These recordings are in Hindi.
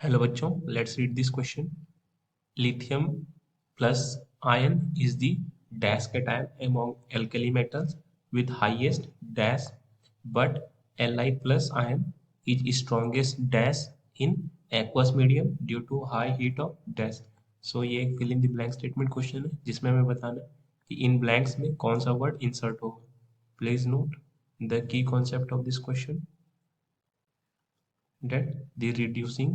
हेलो बच्चों, let's read this question. Lithium plus ion is the dash cation among alkali metals with highest dash, but Li plus ion is strongest dash in aqueous medium due to high heat of dash. So ये एक fill in the blank statement question है जिसमें हमें बताना है कि इन ब्लैंक्स में कौन सा वर्ड इंसर्ट होगा. Please note the key concept of this question, that the reducing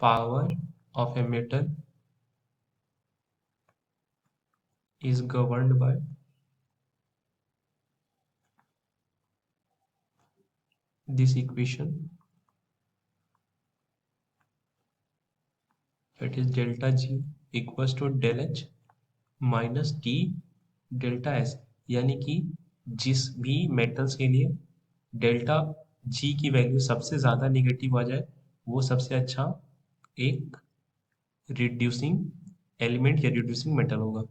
power of a metal is governed by this equation, that is delta G equals to del H minus T delta S. यानी कि जिस भी मेटल्स के लिए डेल्टा जी की वैल्यू सबसे ज़्यादा निगेटिव आ जाए वो सबसे अच्छा एक रिड्यूसिंग एलिमेंट या रिड्यूसिंग मेटल होगा.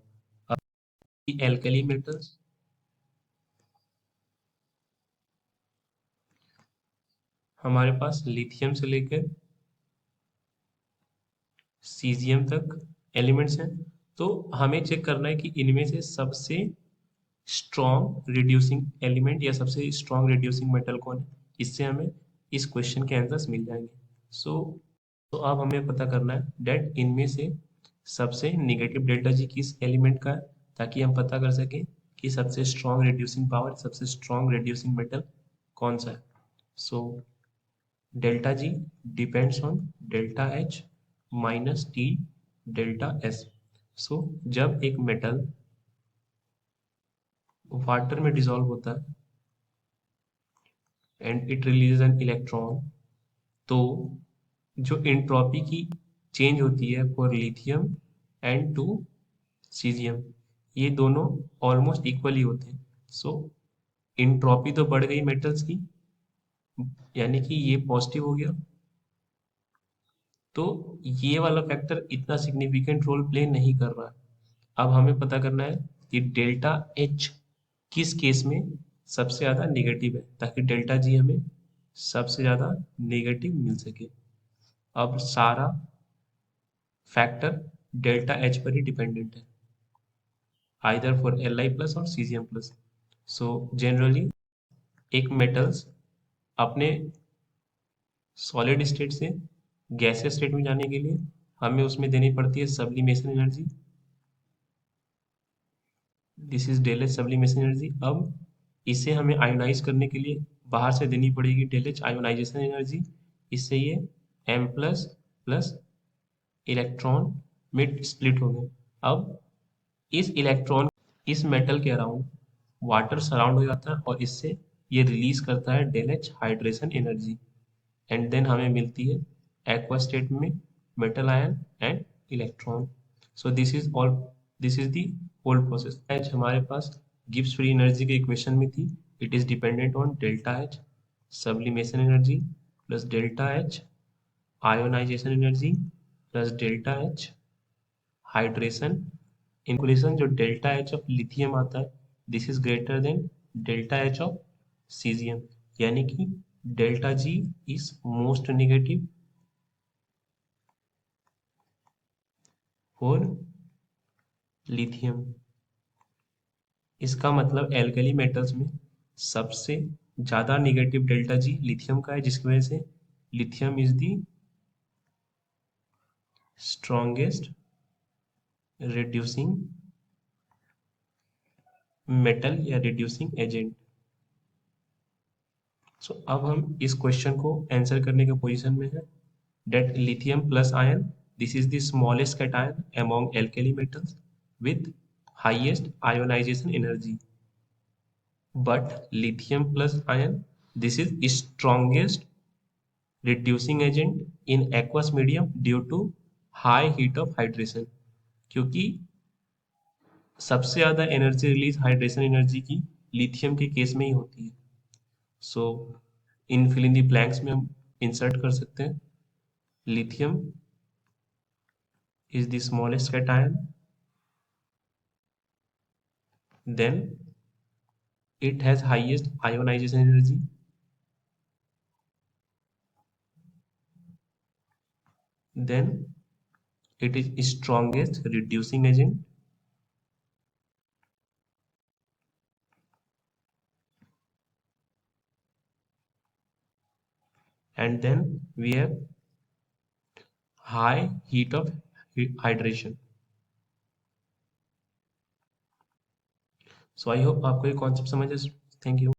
अब एल्कली मेटल्स हमारे पास लिथियम से लेकर सीजियम तक एलिमेंट्स हैं. तो हमें चेक करना है कि इनमें से सबसे स्ट्रॉन्ग रिड्यूसिंग एलिमेंट या सबसे स्ट्रॉन्ग रिड्यूसिंग मेटल कौन है. इससे हमें इस क्वेश्चन के आंसर्स मिल जाएंगे. सो तो अब हमें पता करना है डेट इनमें से सबसे निगेटिव डेल्टा जी किस एलिमेंट का है, ताकि हम पता कर सकें कि सबसे स्ट्रॉन्ग रिड्यूसिंग पावर, सबसे स्ट्रॉन्ग रिड्यूसिंग मेटल कौन सा है. So delta G depends on delta H minus T delta S. So जब एक मेटल वाटर में डिसॉल्व होता है and it release an electron, तो जो एंट्रोपी की चेंज होती है for lithium and to caesium, ये दोनों ऑलमोस्ट इक्वली होते हैं. सो एंट्रोपी तो बढ़ गई मेटल्स की, यानी कि ये पॉजिटिव हो गया. तो ये वाला फैक्टर इतना सिग्निफिकेंट रोल प्ले नहीं कर रहा है. अब हमें पता करना है कि डेल्टा एच किस केस में सबसे ज़्यादा नेगेटिव है, ताकि डेल्टा जी हमें सबसे ज़्यादा नेगेटिव मिल सके. अब सारा फैक्टर डेल्टा एच पर ही डिपेंडेंट है, either for L I plus और सीजियम प्लस. सो जनरली एक मेटल्स अपने सॉलिड स्टेट से गैसियस स्टेट में जाने के लिए हमें उसमें देनी पड़ती है sublimation energy. This is del H sublimation energy. अब इसे हमें आयोनाइज करने के लिए बाहर से देनी पड़ेगी डेल एच आयोनाइजेशन एनर्जी. इससे ये एम प्लस प्लस इलेक्ट्रॉन में स्प्लिट हो गए. अब इस इलेक्ट्रॉन इस मेटल के अराउंड वाटर सराउंड हो जाता है और इससे ये रिलीज करता है del H hydration energy, and then हमें मिलती है एक्वा स्टेट में metal ion and electron. So this is the whole process. H हमारे पास गिब्स फ्री एनर्जी के इक्वेशन में थी. It is dependent on delta H sublimation energy plus delta H ionisation energy plus delta H hydration. Inclusion जो डेल्टा एच ऑफ लिथियम आता है, this is greater than delta H of caesium, यानी कि delta G is most negative for lithium. इसका मतलब एल्कली मेटल्स में सबसे ज्यादा नेगेटिव डेल्टा जी लिथियम का है, जिसकी वजह से lithium is the strongest reducing metal या रिड्यूसिंग एजेंट. सो अब हम इस क्वेश्चन को आंसर करने के पोजीशन में है. That lithium plus ion, this is the smallest cation among alkali metals with highest ionization energy, but lithium plus ion, this is strongest reducing agent in aqueous medium due to high heat of hydration. क्योंकि सबसे ज्यादा एनर्जी रिलीज हाइड्रेशन एनर्जी की लिथियम के केस में ही होती है. सो इन फिल इन द ब्लैंक्स में हम इंसर्ट कर सकते हैं lithium is the smallest cation, then it has highest ionization energy, then it is strongest reducing agent, and then we have high heat of hydration. So I hope आपको ये कॉन्सेप्ट समझ है. Thank you.